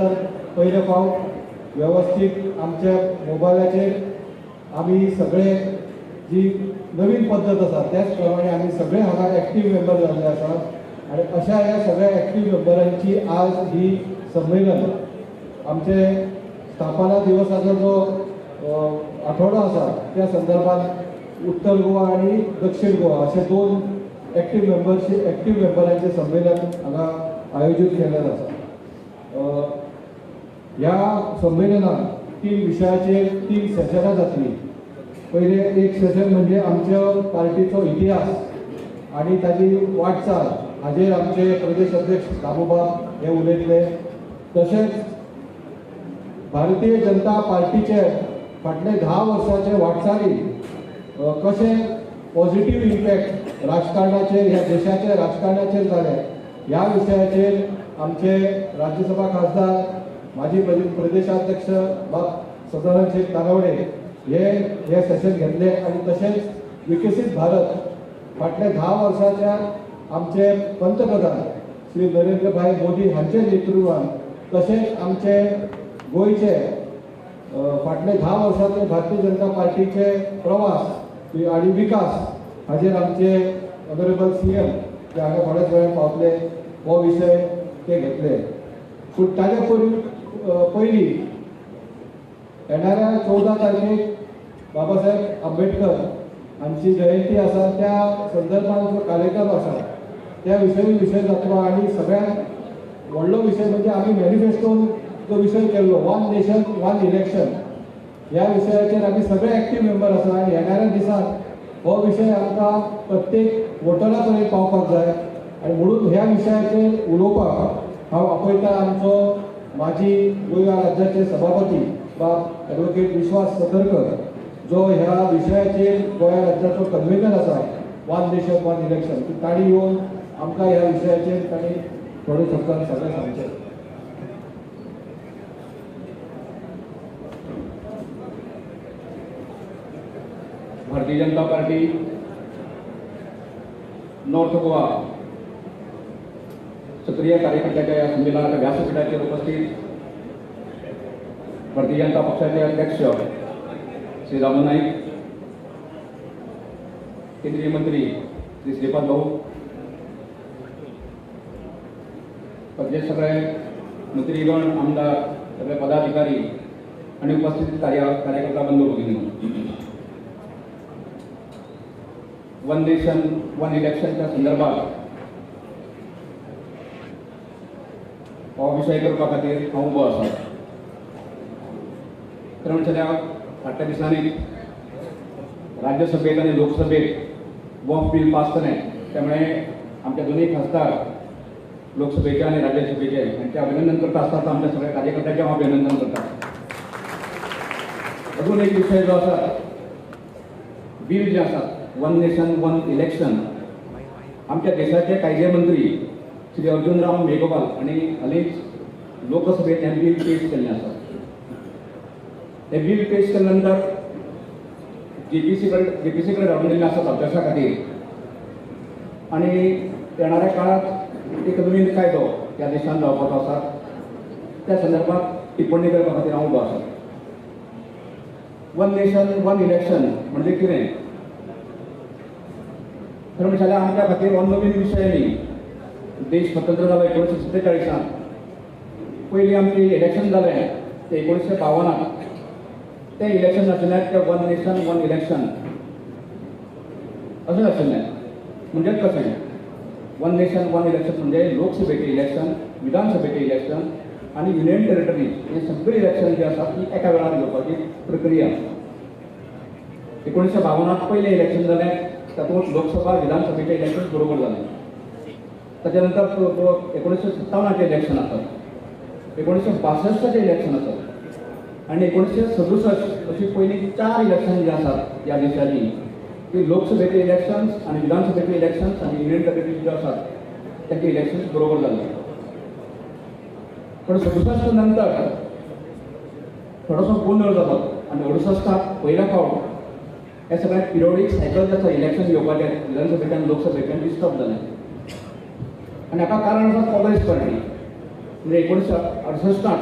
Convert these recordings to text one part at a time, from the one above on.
नंतर पहिले फावट व्यवस्थित आमच्या मोबायलाचेर आमी सगळे जी नवीन पद्धत आसा त्याच प्रमाणे आमी सगळे हांगा एक्टीव मेंबर जाल्ले आसात आणि अशा ह्या सगळ्या एक्टीव मेंबरांची आज ही संमेलन आमचे स्थापना दिवसाचो जो आठवडो आसा त्या संदर्भात उत्तर गोवा आणि दक्षिण गोवा असे दोन एक्टीव मेंबरांचे संमेलन हांगा आयोजित केलेलं आसा. ह्या संमेलनात 3 विशयाचेर 3 सेशनां जातली. पहिले एक सेशन म्हणजे आमच्या पार्टीचो इतिहास आणि ताची वाटचाल हाजेर आमचे प्रदेश अध्यक्ष दामोबाब हे उलयतले. तशेंच भारतीय जनता पार्टीचे फाटले 10 वर्सांचे वाटचालीत कशें पॉझिटिव्ह इम्पॅक्ट राजकारणाचेर ह्या देशाच्या राजकारणाचेर जाले ह्या विशयाचेर आमचे राज्यसभा खासदार माजी प्रदेशाध्यक्ष सदानंद शेख तानवडे हे सेशन घेतले आणि तसेच विकसित भारत फाटल्या 10 वर्साच्या आमचे पंतप्रधान श्री नरेंद्र भाई मोदी हांचे नेतृत्वान तसेच आमचे गोयचे फाटले 10 वर्साचे भारतीय जनता पार्टीचे प्रवास आणि विकास हाजेर आमचे ऑनरेबल CM जे हांगा थोड्याच वेळान पावतले हो विशय ते घेतले. पूण ताच्या पयलीं येणाऱ्या 14 तारखेक बाबासाहेब आंबेडकर हांची जयंती आसा त्या संदर्भात जो कार्यक्रम आसा त्या विशय जातलो आणि सगळ्यात व्हडलो विशय म्हणजे आमी मॅनिफेस्टोन जो विशय केल्लो 1 नेशन 1 इलेक्शन ह्या विशयाचेर आमी सगळे एक्टीव मेंबर आसा आणि येणाऱ्या दिसाक हो विशय आमकां प्रत्येक वोटरा पर्यंत पावपाक जाय आणि म्हणून ह्या विशयाचेर उलोवपाक हांव आपयता आमचो माजी गोंय राज्याचे सभापती बाब ॲडव्होकेट विश्वास सतरकर जो ह्या विशयाचेर गोंय राज्याचो कन्व्हेनर आसा 1 नेशन 1 इलेक्शन ताणी येवन आमकां ह्या विशयाचेर ताणी थोडे शब्दांत सगळें सांगचें. भारतीय जनता पार्टी नॉर्थ गोवा सक्रिय कार्यकर्त्याच्या या संमेलनाच्या व्यासपीठावर उपस्थित भारतीय जनता पक्षाचे अध्यक्ष श्री रामन नाईक, केंद्रीय मंत्री श्री श्रीपाद भाऊ, पक्षाचे सगळे मंत्रीगण, आमदार, सगळे पदाधिकारी आणि उपस्थित कार्यकर्ता बंधू भगिनी, 1 नेशन 1 इलेक्शनच्या संदर्भात हो विशय करपा खातीर हांव उबो आसा. खरें म्हणटल्यार फाटल्या दिसांनी राज्यसभेत आणि लोकसभेत वॉक बिल पास केलें त्यामुळे आमच्या दोन्ही खासदार लोकसभेचे आणि राज्यसभेचे यांचे अभिनंदन करता आसतना आमच्या सगळ्या कार्यकर्त्यांचे हांव अभिनंदन करता. अजून एक विशय जो आसा बिल जे आसा 1 नेशन 1 इलेक्शन आमच्या देशाचे कायदे मंत्री श्री अर्जुनराम मेघवाल आणि हालींच लोकसभेत हे बिल पेश केल्लें आसा. हे बिल पेश केल्या नंतर JPC कडेन धाडून दिल्लें आसा अभ्यासा खातीर आणि येणाऱ्या काळात एक नवीन कायदो ह्या देशांत जावपाचो आसा त्या संदर्भात टिप्पणी करपा खातीर हांव उबो आसा. 1 नेशन 1 इलेक्शन म्हणजे कितें? खरें म्हणल्यार आमच्या खातीर हो नवीन विशय न्ही. देश स्वतंत्र जालो 1947. पयलीं आमचें इलेक्शन जालें ते 1952. तें इलेक्शन नाशिल्लें तें 1 नेशन 1 इलेक्शन अशें नाशिल्लें. म्हणजे कशें 1 नेशन 1 इलेक्शन म्हणजे लोकसभेचें इलेक्शन, विधानसभेचें इलेक्शन आणि युनियन टेरिटरी हे सगळीं इलेक्शन जी आसा ती एका वेळार घेवपाची प्रक्रिया. 1952 पयलें इलेक्शन जालें तातूंत लोकसभा विधानसभेचें इलेक्शन बरोबर जालें. ताच्या नंतर 1957चें इलेक्शन आसत, 1962चें इलेक्शन आसत आणि 1967 अशी पयलीं 4 इलेक्शन जी आसात ह्या देशाची ती लोकसभेचे इलेक्शन्स आणि विधानसभेचे इलेक्शन्स आणि युनियन टेरिटरी जे आसात तांचे इलेक्शन्स बरोबर जाले. पण 67 नंतर थोडोसो गोंधळ जालो आणि 68 पयल्या फावट हे सगळ्या पिरियोडीक सायकल जे आसा इलेक्शन घेवपाचें विधानसभेच्यान लोकसभेच्यान डिस्टर्ब जालें आणि हाका कारण आसा काँग्रेस पार्टी. म्हणजे 1968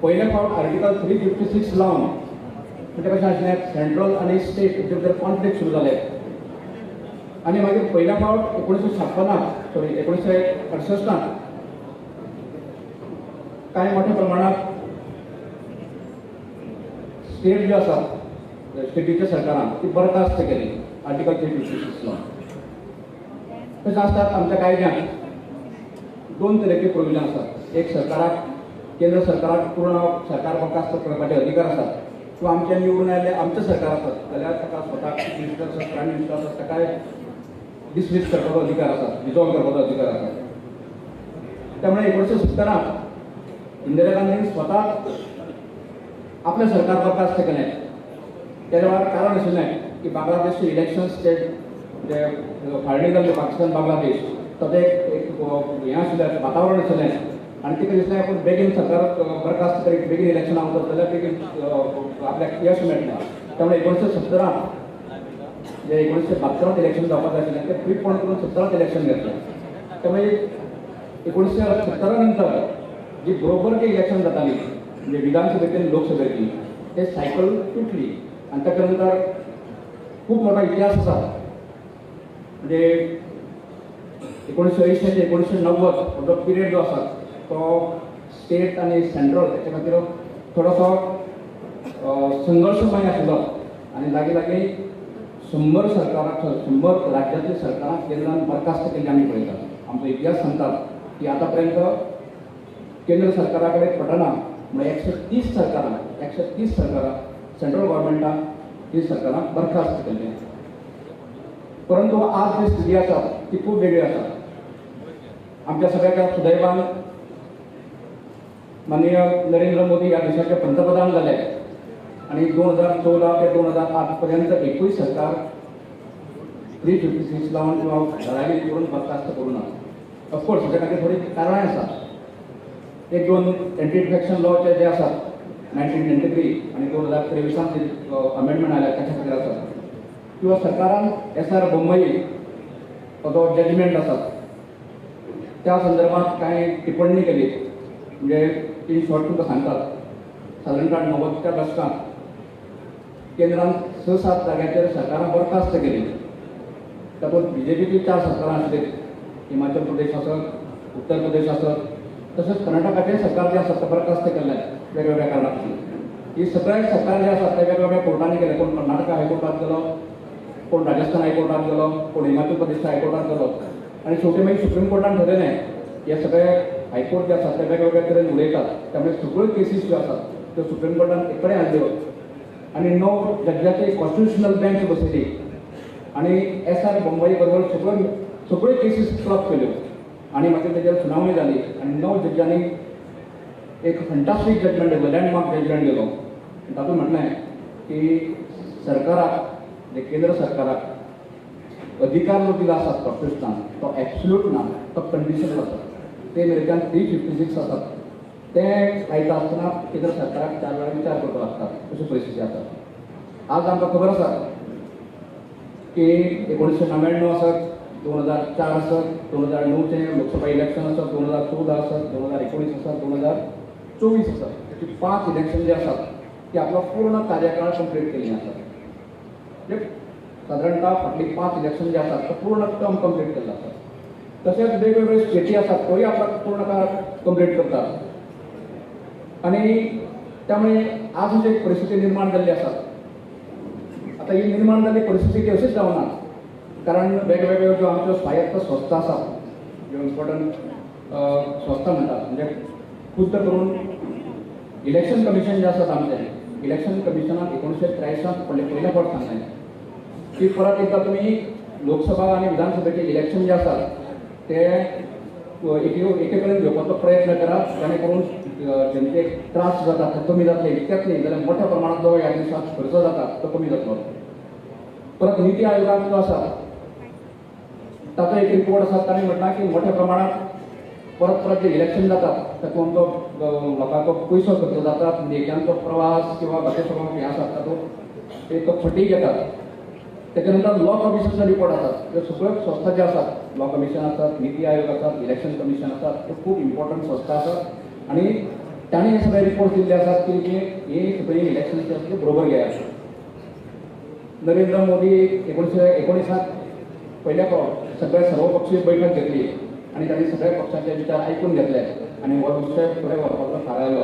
पयले फावट आर्टिकल 356 लावन म्हणजे कशें आसलें सेंट्रल आनी स्टेट हेचे भितर कॉन्फ्लिक्ट सुरू जाले आनी मागीर पयल्या फावट 1968 कांय मोठ्या प्रमाणात स्टेट ज्यो आसा स्टेटीच्या सरकारान ती बरखास्त केली आर्टिकल 356 लावन. तशें आसतात आमच्या कायद्यांत दोन तरेचे प्रोविजन आसात. एक सरकाराक केंद्र सरकाराक पूर्ण सरकार बरखास्त करपाचे अधिकार आसात किंवा आमच्या निवडून आयिल्ले आमचे सरकार आसात जाल्यार ताका स्वताक चीफ मिनिस्टर आसात प्रायम मिनिस्टर आसात ताकाय डिसमीस करपाचो अधिकार आसा डिजॉल्व करपाचो अधिकार आसा. त्यामुळे 1970 इंदिरा गांधीन स्वता आपले सरकार बरखास्त केलें. तेच्या वेळार कारण आशिल्लें की बांगलादेशचे इलेक्शन्स जे फाळणी जाल्ले पाकिस्तान बांगलादेश ताचें एक हें आशिल्लें वातावरण आशिल्लें आनी तिका दिसलें आपूण बेगीन सरकार बरखास्त करीत बेगीन इलेक्शनां वचत जाल्यार बेगीन आपल्याक यश मेळटलें. त्यामुळे 1970 जे 1972 इलेक्शन जावपाक जाय आशिल्लें तें प्रीपोन करून 17 इलेक्शन घेतलें. त्यामुळे 1970 नंतर जी बरोबर जी इलेक्शन जाताली म्हणजे विधानसभेची लोकसभेची ते सायकल तुटली आनी ताच्या नंतर खूब मोठा इतिहास आसा. म्हणजे 1980 ते 1990 हो जो पिरियड जो आसा तो स्टेट आनी सेंट्रल तेच्या खातीर थोडोसो संघर्शमय आशिल्लो आनी लागीं लागीं 100 राज्यातली सरकारां केंद्रान बरखास्त केल्ली आमी पळयतात. आमचो इतिहास सांगतात की आतां पर्यंत केंद्र सरकारा कडेन पटना म्हणजे 130 सरकारां सेंट्रल गव्हर्मेंटान ही सरकारां बरखास्त केल्ली. परंतु आज जी स्थिती आसा ती खूब वेगळी आसा. आमच्या सगळ्याच्या सुदैवान माननीय नरेंद्र मोदी ह्या देशाचे पंतप्रधान जाले आणि 2014 ते 2008 पर्यंत एकूय सरकार 356 लावन किंवा घराली करून बरखास्त करूं ना. ऑफकोर्स हाच्या खातीर थोडी कारणां आसात. एक दोन एंटी डिफेक्शन लॉचे जे आसात 1993 आणि 2023 जे अमेंडमेंट आयल्या ताच्या खातीर आसात किंवा सरकारान SR बोम्मई हो जो जजमेंट आसा त्या संदर्भात कांय टिप्पणी केली. म्हणजे इन शॉर्ट तुमकां सांगतात सादारणतः 90च्या दशकांत केंद्रान 6-7 जाग्याचेर सरकारां बरखास्त केली. तातूंत BJPची 4 सरकारां आसलीं. हिमाचल प्रदेश आसत उत्तर प्रदेश आसत तशेंच कर्नाटकाचें सरकार जें आसा तें बरखास्त केल्लें वेगवेगळ्या कारणां खातीर. ही सगळे सरकार जे आसात ते वेगवेगळ्या कोर्टांनी गेले. कोण कर्नाटका हायकोर्टात गेलो कोण राजस्थान हायकोर्टात गेलो कोण हिमाचल प्रदेशच्या हायकोर्टात गेलो आणि शेवटी मागीर सुप्रीम कोर्टान ठरयलें हे सगळे हायकोर्ट जे आसात ते वेगवेगळ्या तरेन उलयतात. त्यामुळे सगळ्यो केसीस ज्यो आसात त्यो सुप्रीम कोर्टान एक कडेन हाडल्यो आनी 9 जज्जाची कॉन्स्टिट्युशनल बेंच बसयली आनी SR बोम्मई बरोबर सगळ्यो केसीस स्टॉप केल्यो आनी मागीर तेजेर सुनावणी जाली आनी 9 जज्जांनी एक फंटास्टीक जजमेंट दिलो लँडमार्क जजमेंट दिलो. तातूंत म्हटलें की सरकाराक म्हणजे केंद्र सरकाराक अधिकार जो दिला आसा कॉन्स्टिट्युशनान तो एब्सोल्यूट ना तो कंडिशनल आसा. ते अमेरिकान 356 आसात ते लायता आसतना केंद्र सरकाराक 4 वेळा विचार करचो लागता. अशी परिस्थिती आसा. आज आमकां खबर आसा की 1999 आसत 2004 आसत 2009चे लोकसभा इलेक्शन आसत 2014 आसत 2019 आसत 2024 आसत. अशी 5 इलेक्शन जे आसात ती आपलो पूर्ण कार्यकाळ कंप्लीट केल्ली आसात. म्हणजे साधारणतः फाटली 5 इलेक्शन जे आसात ते पूर्ण टर्म कंप्लीट केल्ले आसात. तशेंच वेगवेगळ्यो स्टेटी आसात तोय आपलो पूर्ण काळ कंप्लीट करतात. आणि त्यामुळे आज जी एक परिस्थिती निर्माण जाल्ली आसा आता ही निर्माण जाल्ली परिस्थिती अशीच जावना कारण वेगवेगळ्यो ज्यो आमच्यो स्वायत्त संस्था आसात ज्यो इम्पॉर्टंट संस्था म्हणटात म्हणजे खुद्द करून इलेक्शन कमिशन जे आसात आमचें इलेक्शन कमिशनान 1983 पयल्या फावट सांगलें की परत एकदा तुमी लोकसभा आनी विधानसभेचे इलेक्शन जे आसात ते एके कडेन घेवपाचो प्रयत्न करात जेणे करून जनतेक त्रास जाता ते कमी जातले. इतकेंच न्ही जाल्यार मोठ्या प्रमाणात जो ह्या दिसाक खर्च जाता तो कमी जातलो. परत नीती आयोगाक जो आसा ताचो एक रिपोर्ट आसा ताणें म्हटलां की मोठ्या प्रमाणात परत जे इलेक्शन जातात तातूंत जो लोकांचो पयसो खर्च जाता नेत्यांचो प्रवास किंवा बाकी सगळो हें आसा तातूंत एक फटीक येतात. त्याच्या नंतर लॉ कमिशनचा रिपोर्ट आसात ते सगळ्यो संस्था ज्यो आसात लॉ कमिशन आसात नीती आयोग आसात इलेक्शन कमिशन आसात ते खूब इम्पॉर्टंट संस्था आसात आणि ताणें हे सगळे रिपोर्ट दिल्ले आसात की हे सगळी इलेक्शनचे असले बरोबर घेयात. नरेंद्र मोदी 1919 पहिल्या सगळ्या सर्वपक्षीय बैठक घेतली आणि तांणी सगळ्या पक्षांचे विचार ऐकून घेतले आणि हो विषय फुडें व्हरपाचो थारायलो.